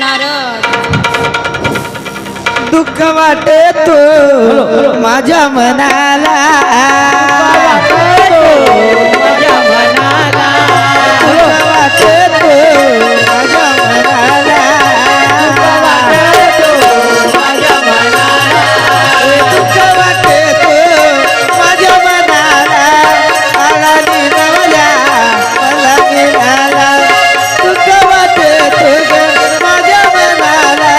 नारद. दुःख वाटे तो माझ्या मनाला, माझ्या मनाला दुःख वाटे तो माझ्या मनाला, माझ्या मनाला दुःख वाटे तो माझ्या मनाला, आला निरवल्या मला मिळाला. दुःख वाटे तो माझ्या मनाला,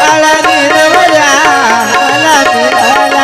आला निरवल्या मला मिळाला.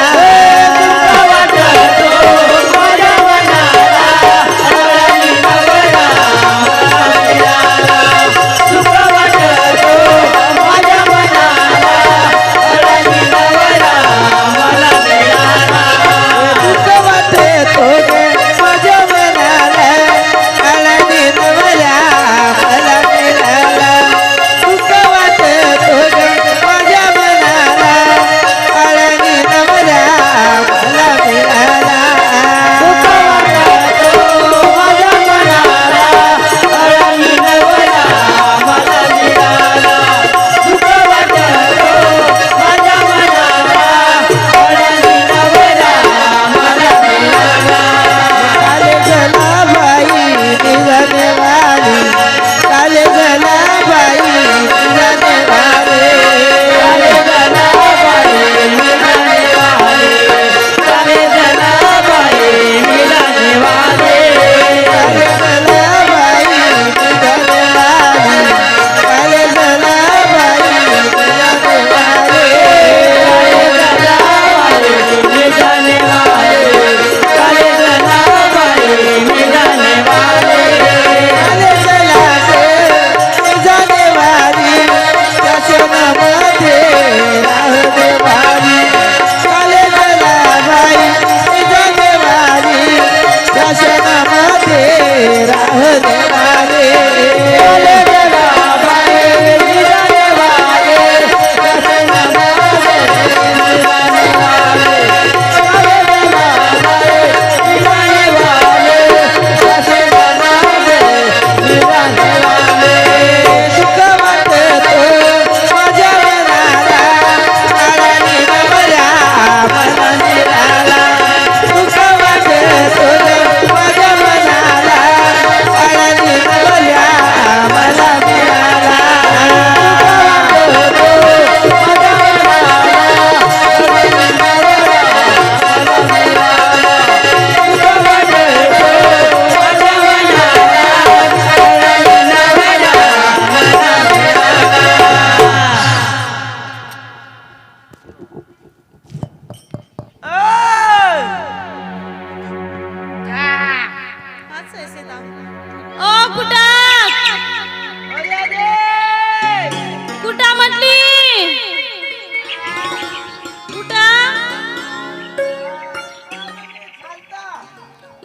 ओ कुठं कुठं म्हटली कुठं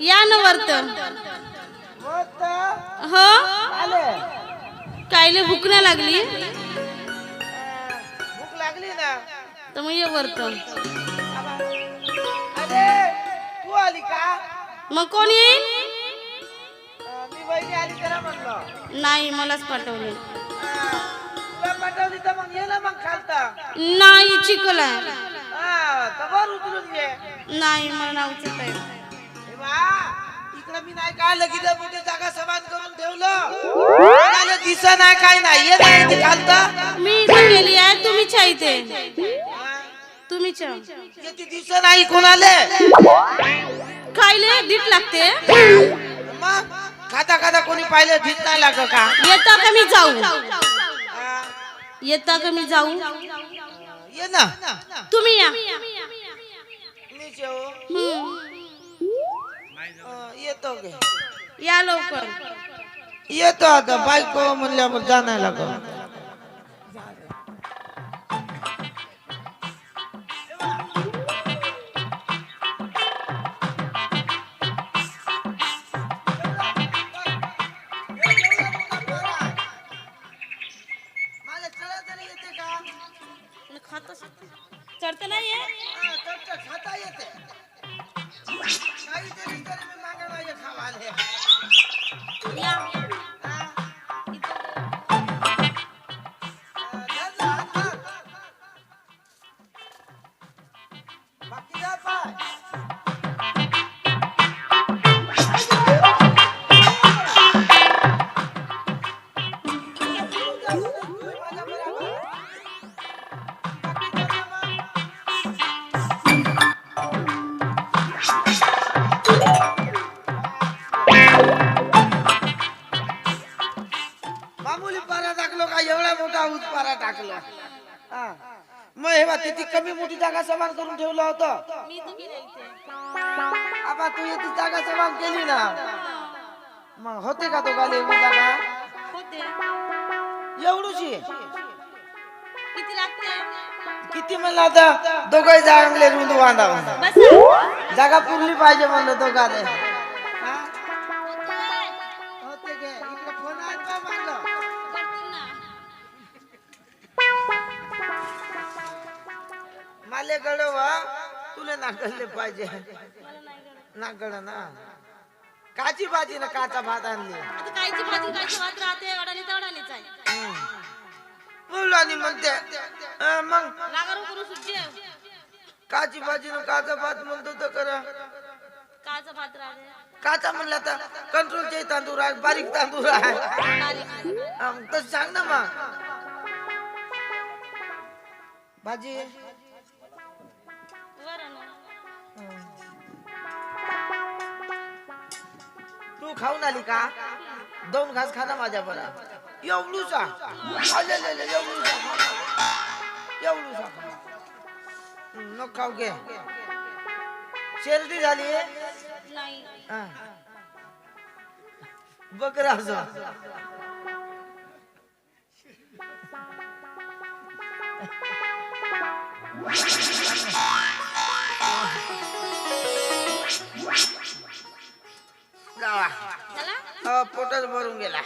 या न वर्त हो कायले भूक नाही लागली भूक लागली ना तर मग ये वर्त अरे तू आली का मग कोण येईल मी वहिनी आली करा म्हणलं नाही मलाच पाठवले तुला पाठवली तर मग ये ना मग खालता नाही चिकल आहे तवर उचलून घे नाही मला नावचं आहे हे बा इकडे मी नाही काय लगेच मोठी जागा समान करून ठेवलं दिसा नाही काय नाही ये नाही ते खालता मी इथे गेली आहे तुम्हीच आहे इथे तुम्हीच किती दिवस नाही कोणाले खायले दीट लागते मग खाता खाता कोणी पाहिलं भीत नाही लागत का येता का मी जाऊ येता का मी जाऊ ये ना तुम्ही या मी येतो गे या लवकर येतो आता बायको म्हणल्यावर जाणार लागत चढत नाही खाता येते काहीतरी तरी मी मागणार खावाले मामूली पारा टाकलो का एवढा मोठा ऊस पारा टाकला हा. मग हे बा तिथे कमी मोठी जागा समान करून ठेवलं होतं मी तर गेले इथे. आबा तू येते जागा समान केली ना मग होते का तो गाले एवढी जागा होते. एवढूची किती लागते? किती म्हणलं आता दोघे चांगले रुंद बांधावा बस. जागा पुरली पाहिजे म्हणलं दोघाले हा? होते गे इकडे फोन आहे का म्हणलं करतील ना. माले गडवा तुला नागडले पाहिजे मला नाही गरज. नागड ना काची भाजी ना काचा भात आणली आता कायची भाजी कायची भात राहते अडाणी तर अडाणीच आहे. मुलांनी म्हणते मग लागारू करू सुट्टी काची भाजी ना काचा भात म्हणतो तर करा काचा भात राहते. काचा म्हणला तर कंट्रोलचे तांदूळ आहे बारीक तांदूळ आहे बारीक. तसं सांग ना मग भाजी बरं ना. तू खाऊन आली का 2 घास खा ना माझ्या बरा एवढूसा एवढूसा नको खाऊ घे शेरडी झाली नाही. बकरा असं जावा झाला? पोटच भरून गेला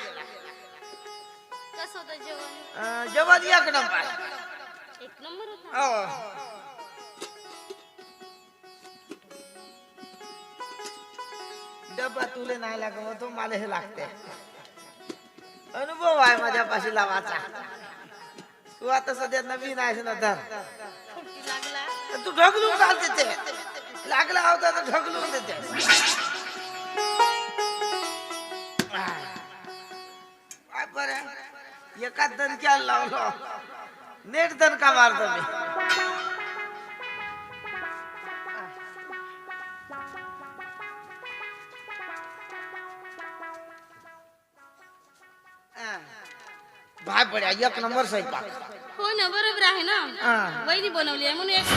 कसं होतं जेवण? जेवण एक नंबर एक नंबर होता. हो डबा तुले नाही लागत तो मला हे लागते अनुभव आहे माझ्यापाशी लावाचा तू आता सध्या नवीन आहेस ना तर फुटकी लागला. तू ढकलून घालते ते लागला होता तर ढकलून देते बरं एकाच दणक्याला लावलो नेट दणका मारतो मी भाय पड्या 1 नंबर स्वयंपाक हो ना बरोबर आहे ना. हा. वहिनी बनवली आहे म्हणून एक